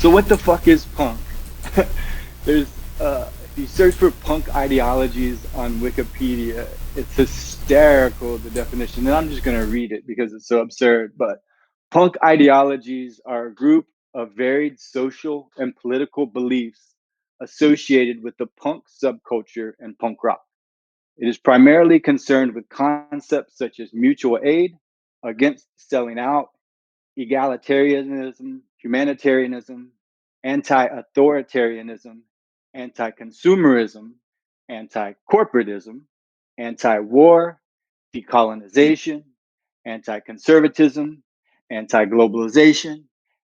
So what the fuck is punk? There's if you search for punk ideologies on Wikipedia, it's hysterical, the definition. And I'm just gonna read it because it's so absurd. But punk ideologies are a group of varied social and political beliefs associated with the punk subculture and punk rock. It is primarily concerned with concepts such as mutual aid, against selling out, egalitarianism, humanitarianism, anti authoritarianism, anti consumerism, anti corporatism, anti war, decolonization, anti conservatism, anti globalization,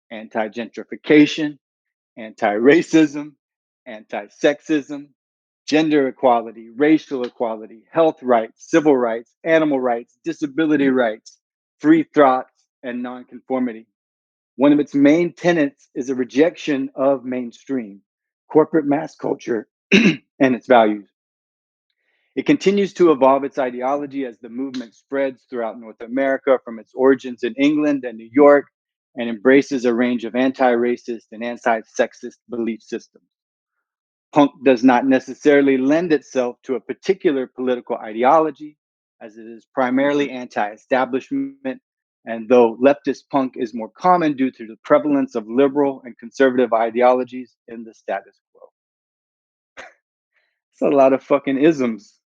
anti gentrification, anti racism, anti sexism, gender equality, racial equality, health rights, civil rights, animal rights, disability rights, free thoughts, and nonconformity. One of its main tenets is a rejection of mainstream corporate mass culture and its values. It continues to evolve its ideology as the movement spreads throughout North America from its origins in England and New York and embraces a range of anti racist and anti sexist belief systems. Punk does not necessarily lend itself to a particular political ideology, as it is primarily anti establishment. And though leftist punk is more common due to the prevalence of liberal and conservative ideologies in the status quo. It's a lot of fucking isms.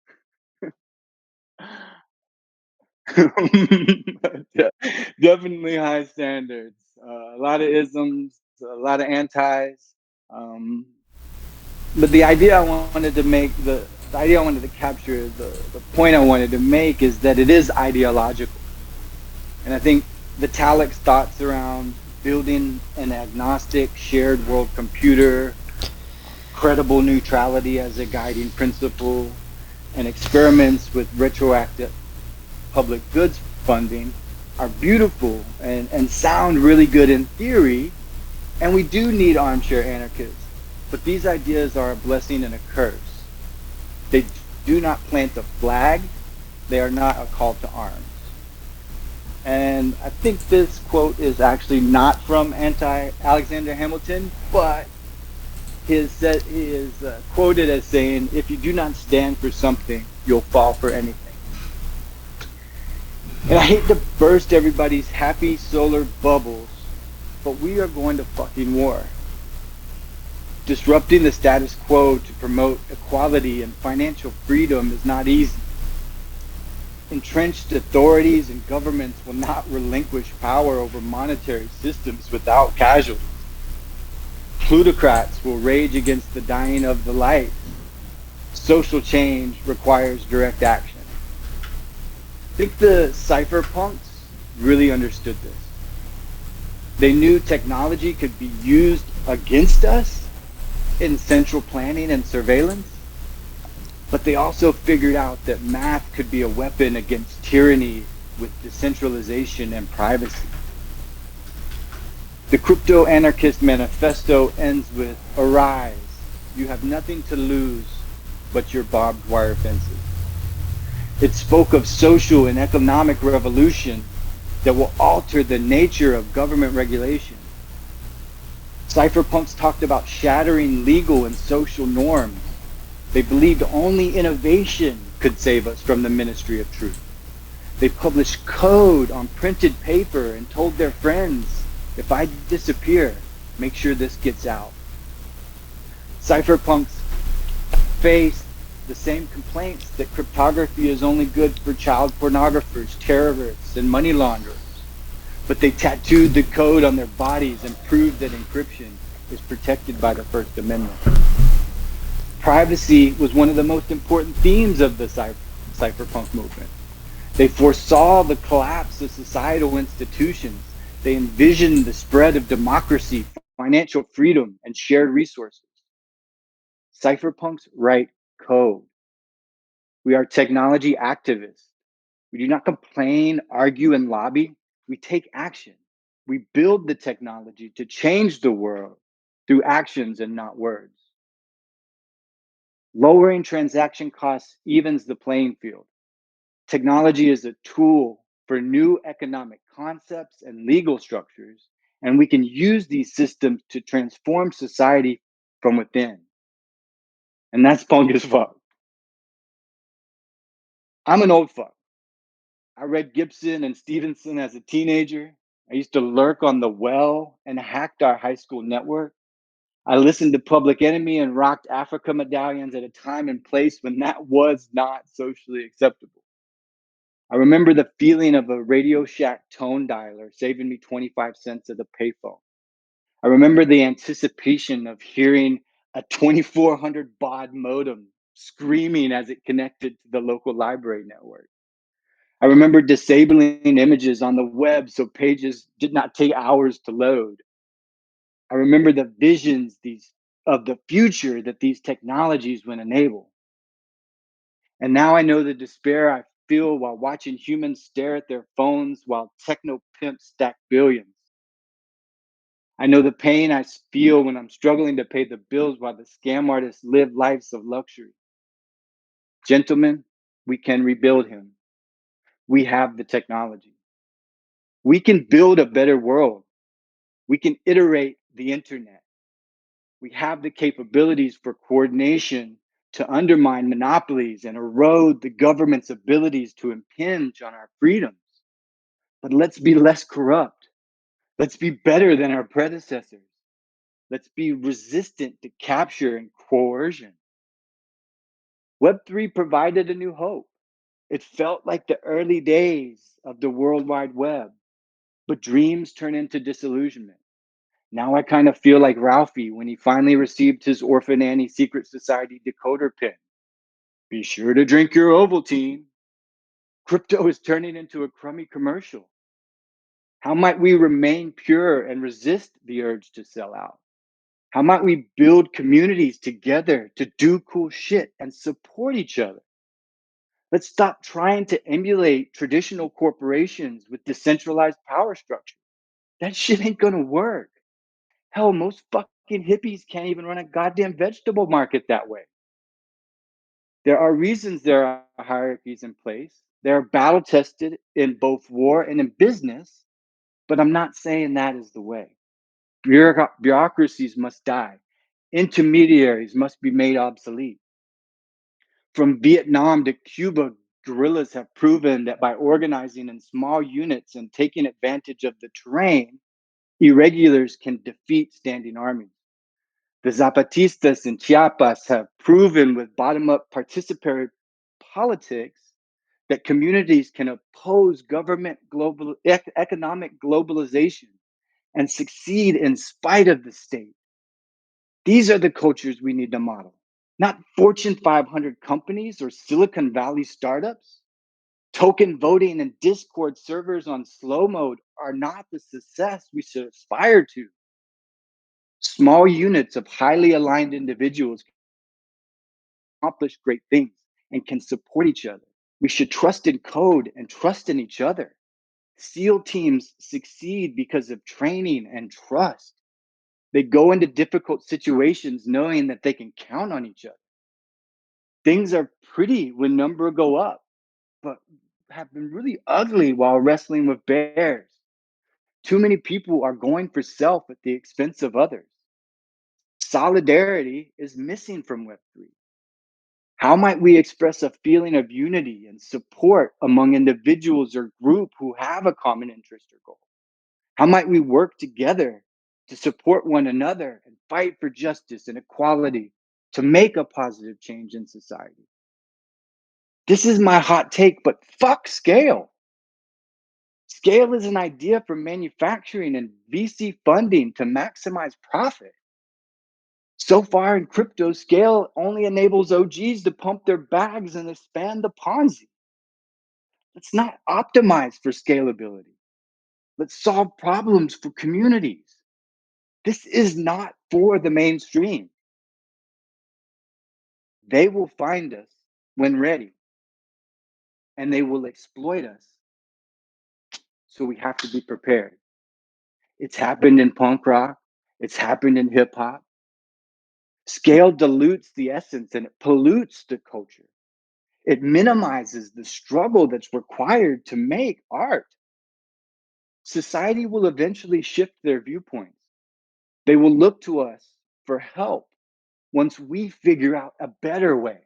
Yeah, definitely high standards. A lot of isms, a lot of antis. Um, but the idea I wanted to make, the idea I wanted to capture, the point I wanted to make is that it is ideological. And I think Vitalik's thoughts around building an agnostic shared world computer, credible neutrality as a guiding principle, and experiments with retroactive public goods funding are beautiful and sound really good in theory. And we do need armchair anarchists. But these ideas are a blessing and a curse. They do not plant a flag, they are not a call to arms. And I think this quote is actually not from anti Alexander Hamilton, but he is quoted as saying, "If you do not stand for something, you'll fall for anything." And I hate to burst everybody's happy solar bubbles, but we are going to fucking war. Disrupting the status quo to promote equality and financial freedom is not easy. Entrenched authorities and governments will not relinquish power over monetary systems without casualties. Plutocrats will rage against the dying of the light. Social change requires direct action. I think the cypherpunks really understood this. They knew technology could be used against us in central planning and surveillance, but they also figured out that math could be a weapon against tyranny with decentralization and privacy. The crypto anarchist manifesto ends with, "Arise, you have nothing to lose but your barbed wire fences." It spoke of social and economic revolution that will alter the nature of government regulation. Cypherpunks talked about shattering legal and social norms. They believed only innovation could save us from the ministry of truth. They published code on printed paper and told their friends, "If I disappear, make sure this gets out." Cypherpunks faced the same complaints that cryptography is only good for child pornographers, terrorists, and money launderers. But they tattooed the code on their bodies and proved that encryption is protected by the First Amendment. Privacy was one of the most important themes of the cypherpunk movement. They foresaw the collapse of societal institutions. They envisioned the spread of democracy, financial freedom, and shared resources. Cypherpunks write code. We are technology activists. We do not complain, argue, and lobby. We take action. We build the technology to change the world through actions and not words. Lowering transaction costs evens the playing field. Technology is a tool for new economic concepts and legal structures, And we can use these systems to transform society from within. And that's punk as fuck. I'm an old fuck. I read Gibson and Stevenson as a teenager. I used to lurk on the well and hacked our high school network. I listened to Public Enemy and rocked Africa medallions at a time and place when that was not socially acceptable. I remember the feeling of a Radio Shack tone dialer saving me 25 cents at a payphone. I remember the anticipation of hearing a 2400 baud modem screaming as it connected to the local library network. I remember disabling images on the web so pages did not take hours to load. I remember the visions of the future that these technologies would enable. And now I know the despair I feel while watching humans stare at their phones while techno pimps stack billions. I know the pain I feel when I'm struggling to pay the bills while the scam artists live lives of luxury. Gentlemen, we can rebuild him. We have the technology. We can build a better world. We can iterate the internet. We have the capabilities for coordination to undermine monopolies and erode the government's abilities to impinge on our freedoms. But let's be less corrupt. Let's be better than our predecessors. Let's be resistant to capture and coercion. Web3 provided a new hope. It felt like the early days of the World Wide Web, but dreams turn into disillusionment. Now I kind of feel like Ralphie when he finally received his Orphan Annie Secret Society decoder pin. Be sure to drink your Ovaltine. Crypto is turning into a crummy commercial. How might we remain pure and resist the urge to sell out? How might we build communities together to do cool shit and support each other? Let's stop trying to emulate traditional corporations with decentralized power structure. That shit ain't gonna work. Hell, most fucking hippies can't even run a goddamn vegetable market that way. There are reasons there are hierarchies in place. They're battle tested in both war and in business, but I'm not saying that is the way. Bureaucracies must die. Intermediaries must be made obsolete. From Vietnam to Cuba, guerrillas have proven that by organizing in small units and taking advantage of the terrain, irregulars can defeat standing armies. The Zapatistas in Chiapas have proven with bottom up participatory politics that communities can oppose economic globalization and succeed in spite of the state. These are the cultures we need to model, not Fortune 500 companies or Silicon Valley startups. Token voting and Discord servers on slow mode are not the success we should aspire to. Small units of highly aligned individuals accomplish great things and can support each other. We should trust in code and trust in each other. SEAL teams succeed because of training and trust. They go into difficult situations knowing that they can count on each other. Things are pretty when numbers go up, but have been really ugly while wrestling with bears. Too many people are going for self at the expense of others. Solidarity is missing from Web3. How might we express a feeling of unity and support among individuals or group who have a common interest or goal? How might we work together to support one another and fight for justice and equality to make a positive change in society? This is my hot take, but fuck scale. Scale is an idea for manufacturing and VC funding to maximize profit. So far in crypto, scale only enables OGs to pump their bags and expand the Ponzi. Let's not optimize for scalability. Let's solve problems for communities. This is not for the mainstream. They will find us when ready, and they will exploit us. So we have to be prepared. It's happened in punk rock, it's happened in hip hop. Scale dilutes the essence and it pollutes the culture. It minimizes the struggle that's required to make art. Society will eventually shift their viewpoints. They will look to us for help once we figure out a better way.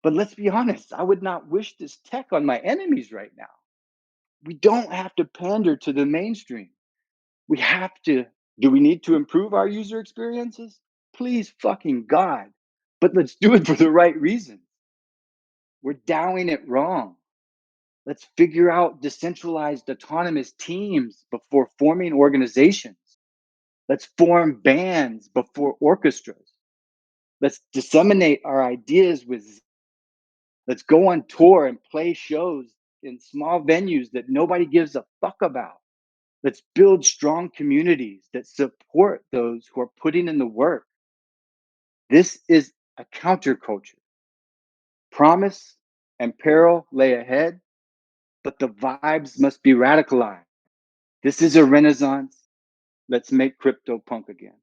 But let's be honest, I would not wish this tech on my enemies right now. We don't have to pander to the mainstream. We have to. Do we need to improve our user experiences? Please fucking God. But let's do it for the right reasons. We're DAOing it wrong. Let's figure out decentralized autonomous teams before forming organizations. Let's form bands before orchestras. Let's disseminate our ideas with. Let's go on tour and play shows in small venues that nobody gives a fuck about. Let's build strong communities that support those who are putting in the work. This is a counterculture. Promise and peril lay ahead, but the vibes must be radicalized. This is a renaissance. Let's make crypto punk again.